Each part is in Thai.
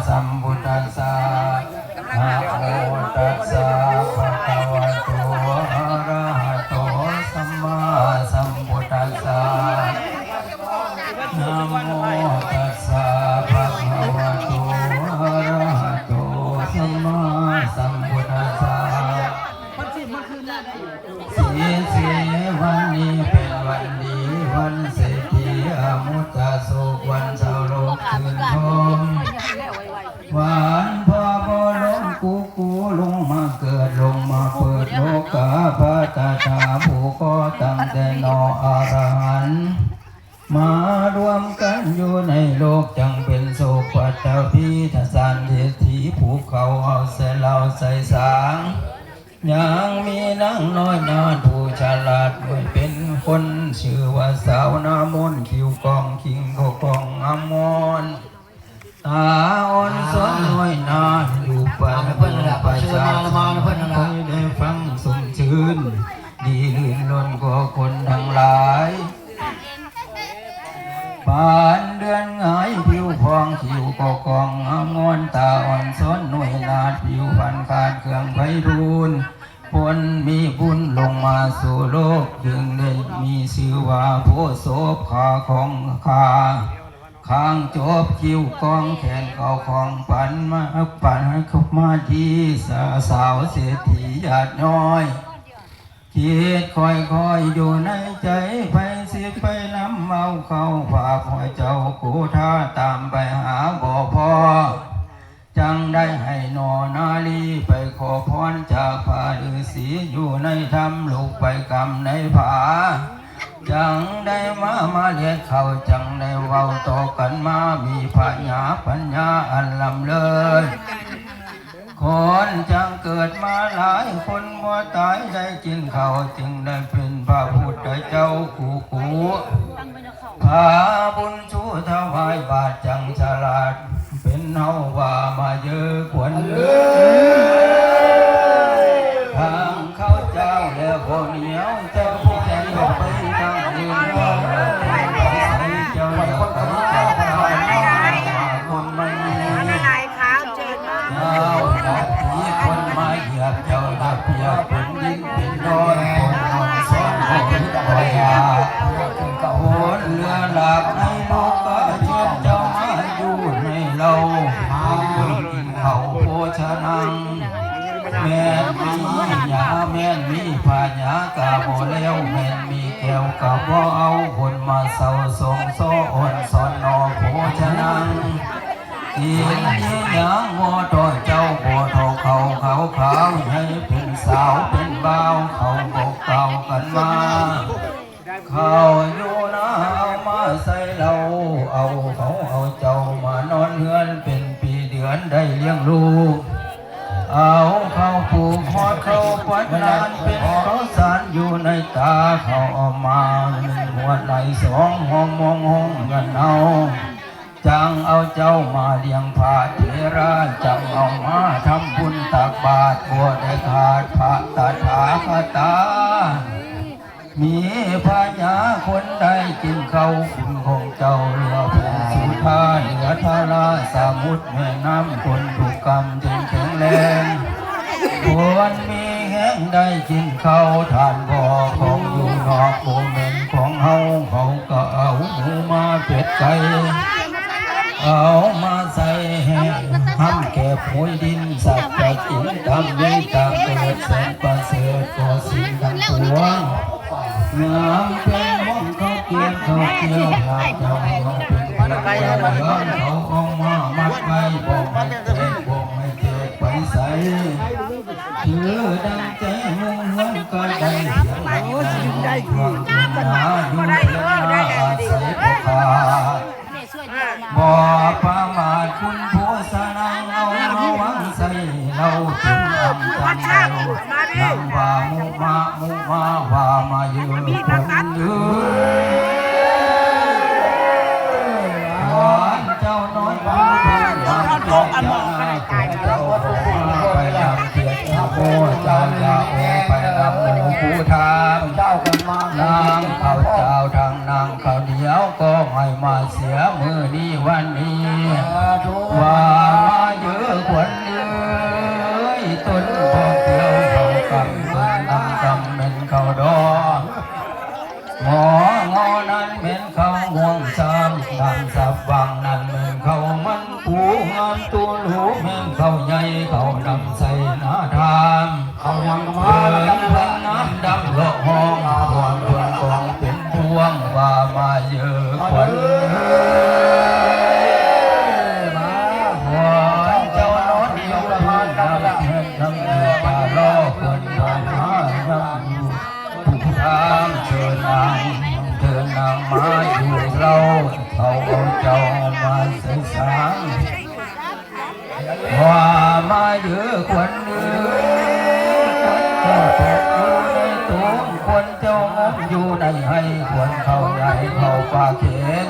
สัมพุทธัสสะนะโมตัสสะภะคะวะโตอะระหะโตสัมมาสัมพุทธัสสะนะโมตัสสะภะคะวะโตอะระหะโตสัมมาสัมพุทธัสสะสีวันนี้เป็นวันดีวันเศรษฐีอมุตตะโศกวันเสาโลกคืนทองหวานพ่อบ่ลงกูลงมาเกิดลงมาเปิดโลกาพระตาถาผู้ก็ตั้งแต่นออรหันต์มารวมกันอยู่ในโลกจังเป็นโศกปัตตพีทสานเดชถีภูเขาเอาเสเหล่าใส่สางยังมีนางน้อยนาผู้ฉลาดด้วยเป็นคนชื่อว่าสาวนามนคิวกองคิงกองอมรตาอ่อนสนน้อยนาอยู่ป่าประชาชนเคยได้ฟังสมชื่นดีลื่นล้นก็คนทั้งหลายปานเดือนหงายผิวพองคิวก็กองงอนตาอ่อนสนหน่วยนาผิวพันขาดเครื่องไพรูนผลมีบุญลงมาสู่โลกจึงได้มีชื่อว่าโพโสภาของข้าข้างจบคิวกองแขนเขาของปันเข้ามาที่สาวเศรษฐีญาติน้อยคิดคอยอยู่ในใจไปสิไปน้ำเมาเข้าฝากหัวเจ้ากูท่าตามไปหาบ่อพ่อจังได้ให้นอนาลีไปขอพรจากพระฤาษีอยู่ในธรรมลูกไปกรรมในผาจังได้มาเรียกเขาจังได้เว้าต่อกันมามีปัญญาอันลำเลิศคนจังเกิดมาหลายคนบ่ตายได้กินข้าวจึงได้เป็นพระพุทธเจ้ากูพาบุญชูถวายบาทจังฉลาดเป็นเฮาว่ามาเยอะขวัญทางข้าวเจ้าแล้วข้าวเหนียวเจ้าผู้แทนไปทางอื่นเจ้าเจ้าคนไม่มีคนมาเหยียบเจ้าดับเพียบเป็นดินเป็นดอนคนนอนซ้อนคนคอยหาคนเรือหลับให้ลูกก็เชื่อเจ้ามาอยู่ในเราคนกินเขาโภชนังแม่มียาแม่มีผาญากาโมแล้วแม่มีแก้วกาบ่เอาคนมาเศร้าสงโซอ่อนสอนนอโภชนังกินยังโมต่อเจ้าโบทอเขาขาวให้เป็นสาวเป็นบ่าวเขาบอกเก่ากันมาเขาอยู่นะเอามาใส่เราเอาเจ้ามานอนเฮือนเป็นปีเดือนได้เลี้ยงลูกเอาเขาผูกคอเขาปัดนานเป็นเขาสารอยู่ในตาเขาเอามาหัวไหลสองห้องมองห้องกันเอาจังเอาเจ้ามาเลี้ยงพระเถระจังเอามาทำบุญตักบาตรบัวได้ขาดพระตถาคตามีพญาคนใดกินเขาคุณของเจ้าเรือแผ่นสุธาเหนือทาราสมุทรแม่น้ำคนถูกกรรมจึงแข็งแรงควรมีแห้งได้กินเขาทานบ่อของอยู่นอกโบเมนของเฮาเขาก็เอาหมูมาเป็ดไก่เอามาใส่แห้งห้ำแก่ผุยดินสัตว์จะกินตามวิตามเกิดแสนประเสริฐก็สิ่งทั้งปวงงามเป็นม่องเขาเกี่ยวหาเจ้าเราเป็นเพื่อนเขาออกมามัดไว้บอกให้เจ็บบอกให้เจ็บไปใส่ถือดังใจมุ่งหันก็ได้เสียงดังได้ความจริงนาดูแลนาอาศัยพระบ่ประมาทคุณผู้สนังเอาหวังใส่เราถึงอำจังเรานำว่ามุมาว่ามาเยอะคนเยอะเจ้าน้อยผู้เป็นหลังเจ้าเจ้าไปนำเกียรติโบเจ้าอย่าโอไปนำหมู่ผู้ทางเจ้ากันมานางข้าวเจ้าทางนางข้าวเหนียวก็ให้มาเสียมือนี้วันนี้ว่า คนพอเที่ยวเขากำเงินนำกำเป็นเขาดอกหมองอนั้นเป็นเขาห่วงซ้ำนำสับวังนั้นเป็นเขามันปูงานตัวหูเป็นเขาใหญ่เขานำใส่หน้าทางเขายังมาเพิ่งน้ำดำโลกห้องพวงพวงกองเป็นพวงว่ามาเยอะขวัญเจ้าโน้ตเดียวพานดำเห็นทำเดือดรอคนเดินมายังอยู่ผู้ทางเชิญนางมาอยู่เราเขาเอาเจ้ามาใส่สางว่ามาเยอะขวัญเนื้อคนเจ้างบอยู่ในให้ควรเข้าใหญ่เข้าป่าเข็น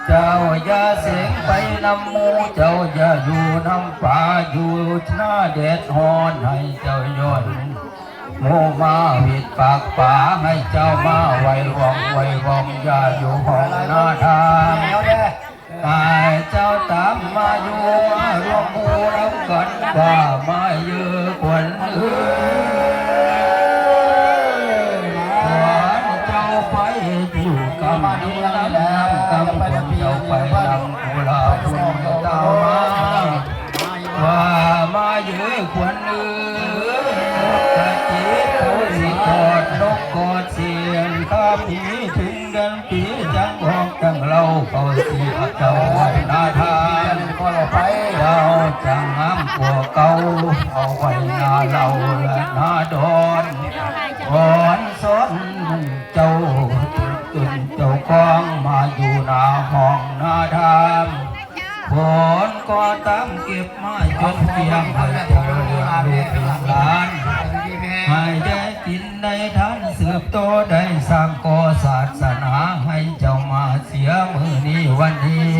เจ้าอย่าเสียงไปนำมูเจ้าอย่าอยู่น้ำป่าอยู่หน้าเด็ดหอนให้เจ้าย้อนโมมาวิดปากป่าให้เจ้ามาไว้วองอย่าอยู่ห้องหน้าทางตายเจ้าตามมาอยู่มารวมมูรับกันว่ามาเยอะควรไปอยู่กับดูน้ำกำคนเจ้าไปนำกุหลาบคุณตาว่ามาเยอะควรเนื้อกะจีผู้สิกอดนกกอดเสียงข้าผีถึงเดินปีจังหอกจังเราเขาเสียเจ้าไว้นาทานก็ไปเราจังน้ำกัวเก่าเอาไว้นาเราและนาดอนอ่อนสนเจ้าตื่นเจ้ากองมาอยู่หน้าห้องหน้าทางผลก็ตั้งเก็บไม้จนเพียงให้เจ้าเลี้ยงลูกเลี้ยงหลานให้ได้กินได้ทานสืบโตได้สร้างก่อศาสนาให้เจ้ามาเสียมือนี้วันนี้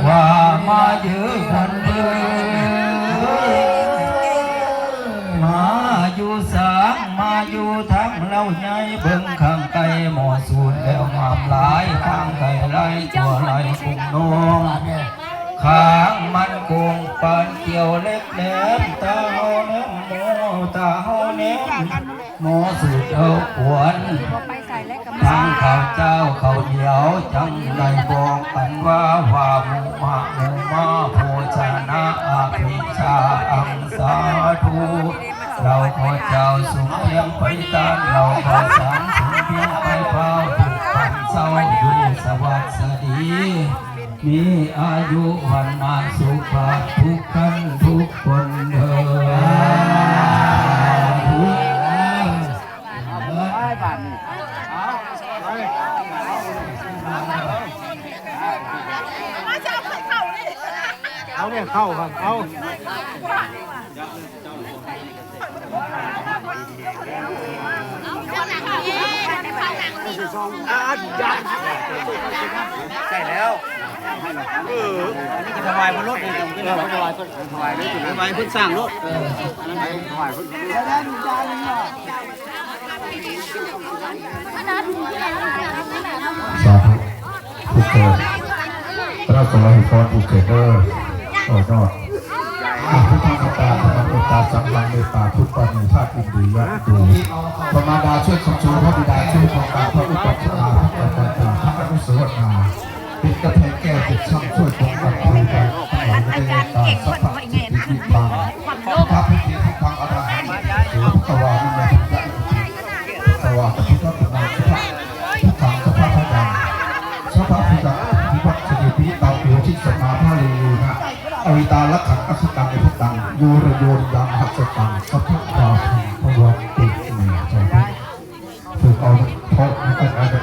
ว่ามาเยอะคนเดีมาอยู่สางมาอยู่ทั้งเล่าใหญ่เบิ่งข้างไกลหมอสูนแล้วงามหลายข้างไกลไล่ตัวไล่กุ้งนงข้างมันกุ้งปานเกี่ยวเล็กแหลมตาเฮาเนมโมตาเฮาเนมหมอสูดเอาขวนทางข้าวเจ้าข้าวเหนียวจังได้บอกกันว่าหมูมาโภชนะอาภิชาอังสาธุเราขอเจ้าสูงเพียงไปตานเราขอสารสูงเพียงไปเฝ้าถูกขันเศร้าอยู่สวัสดีมีอายุวันนาสุขภาพทุกท่านทุกคนเถิเอาเนี่ยเข้าครับเอาใช่แล้วนี่ก็ถวายพระรถเลยถวายเลยถวายเพิ่งสร้างรถถวายเพิ่งสาธุผู้เกิดเราสมัยก่อนผู้เกิดโอ้ยอดพุทธังตาธรรมตาสังฆังเมตตาทุกปณิธาตุอินดียะดูพระมารดาช่วยคำชูพระบิดาช่วยของการพระอุปถัมภ์พระปัจจัยพระอนุสาวนาปิดกระแพงแก้วปิดช่องช่วยของการคุยกันทั้งหลายไม่ได้ตาสัพพะจิตวิปังพระพิธีทุกทางอรหันต์หรือพระวามินาทิพระวาปฏิบัตินาพระทุกทางสัพพะพระดังสัพพะพิจักพิวัตรเดพิตาปิวที่สมาพระลีนะอวิตาลักขังอัศตังในพุทธังยูระโยนยังหัสตังสัพพะดาภิพระวัติเมตใจถูกเอาเพราะมันเป็นอะไร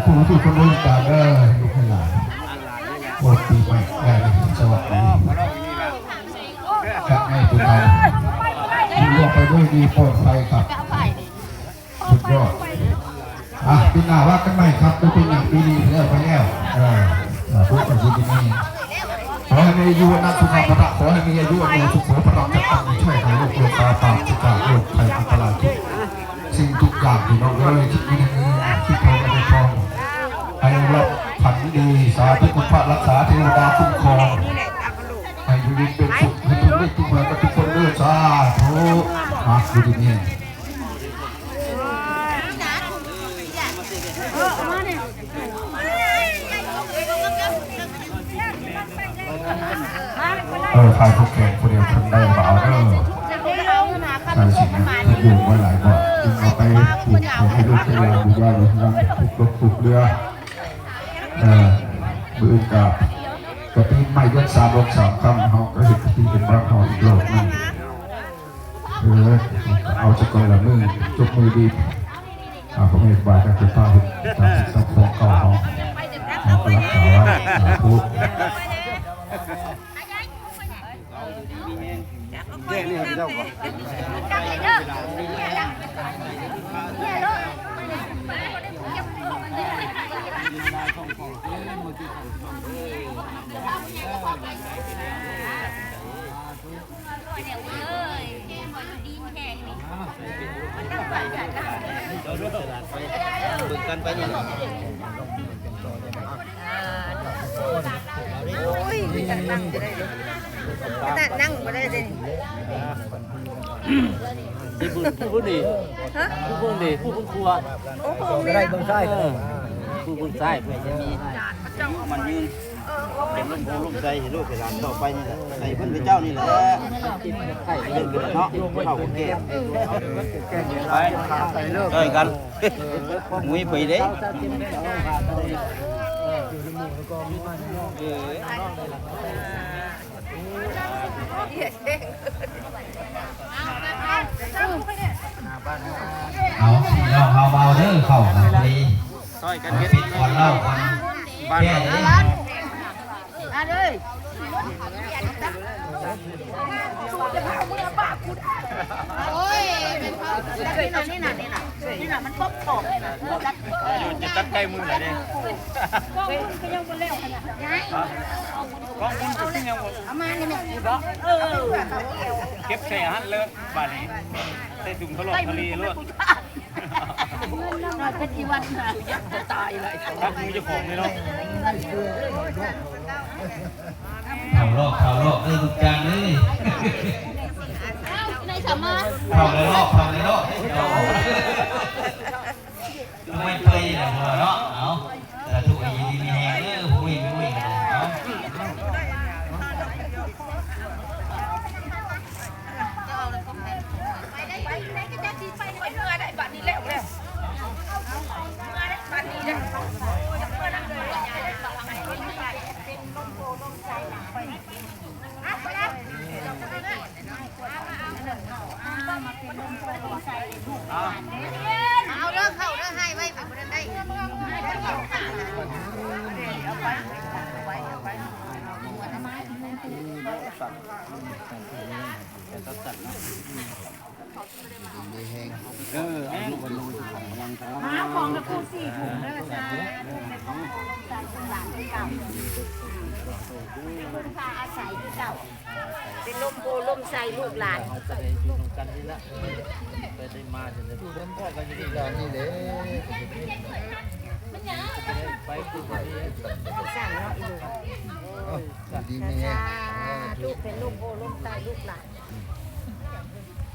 ผู้ที่คนรู้จักลูกให้หลานวันปีใหม่สวัสดีครับให้ทุกท่านร่วมไปด้วยดีปลอดภัยครับสุดยอดปีหน้าว่ากันใหม่ครับตัวเป็นอย่างปีนี้แล้วไปแล้วทุกคนยินดีขอให้มีอายุนักสุขภาพขอให้มีอายุในสุขภาพจะตั้งช่วยให้โรคโรคาปากทุกอย่างโรคภัยอันตรายทุกสิ่งทุกอย่างที่น้องเลยที่มีที่ทองไม่ทองให้รับผันดีสาธุคุณพระรักษาเทวดาคุ้มครองให้อยู่ดีเป็นสุขให้ ด้วยทุกเมื่อกับทุกคนด้วยสาธุดูดีนี่ใครพวกแกคนเดียวคนได้มาเอาเด้อใครสิ่งนี้อยู่ไว้หลายบ่จึงเอาไปปลูกให้ลูกให้หลานดูว่าเราทำปลูกรถปลูกเรือมือกับกระปีนไม้ยศ3 โลก 3 คำเขาก็เห็นกระปีนเป็นบ้านเขาอีกโลกนึงเอาจะก่อนละมือจบมือดีผมเห็นว่าจะเป็นผ้าหุ่นจากของเก่าเขาก็รักษาไว้พูดเจ๊นี่เจ้าก่อนบึกกันไปเนี่ยโอ้ยนั่งจะได้เลยนั่งมาได้เลยผู้ดีผู้ครัวไม่ได้ต้องใช่ผู้ใช่เพื่อจะมีมันยืนเป็นลมโพลมใจให้ลูกให้หลานต่อไปนี่แหละใส่เพิ่นเป็นเจ้านี่แหละใช่เรื่องเกิดเนาะเข้าเก็บไปเจอกันมุ้ยปีเด้เอาเบาเด้อเข้าดีปิดก่อนเล่าก่อนแก้เลยโอ้ยนี่น่ะมันป๊อกเลยนะจะตัดใกล้มือไหนเด้กล้องมันก็ยังบ่แล้วขนาดนั้นกล้องมันก็ยังบ่เอามานี่แม่เก็บใส่หันเลยบาดนี้ใส่ถุงทะเลทะเลเลยนอนเป็นกี่วันน่ะจะตายเลยครับมือจะของเลยเนาะเข่าโลกทุกจานเลยในสามารถเข่าเลยโลกไม่เปย์นะหัวเนาะเอาแต่ทุกอย่างดีมีแหงเลยวิ่งเอาเอาเลิกเข้าเลิกให้ไว้ไปบ่ได้หาของกับผู้สี่ถุงเด้อจ้าใส่ถุงหลานเก่าคนพาอาศัยที่เก่าเป็นลมโพลมใส่ลูกหลานกันนี่ละไปได้มาจะดูเริ่มพ่อกันอยู่ที่ร้านนี่เลยไปคือไปสร้างเนาะอีลูกดีแม่ลูกเป็นลมโพลมใส่ลูกหลาน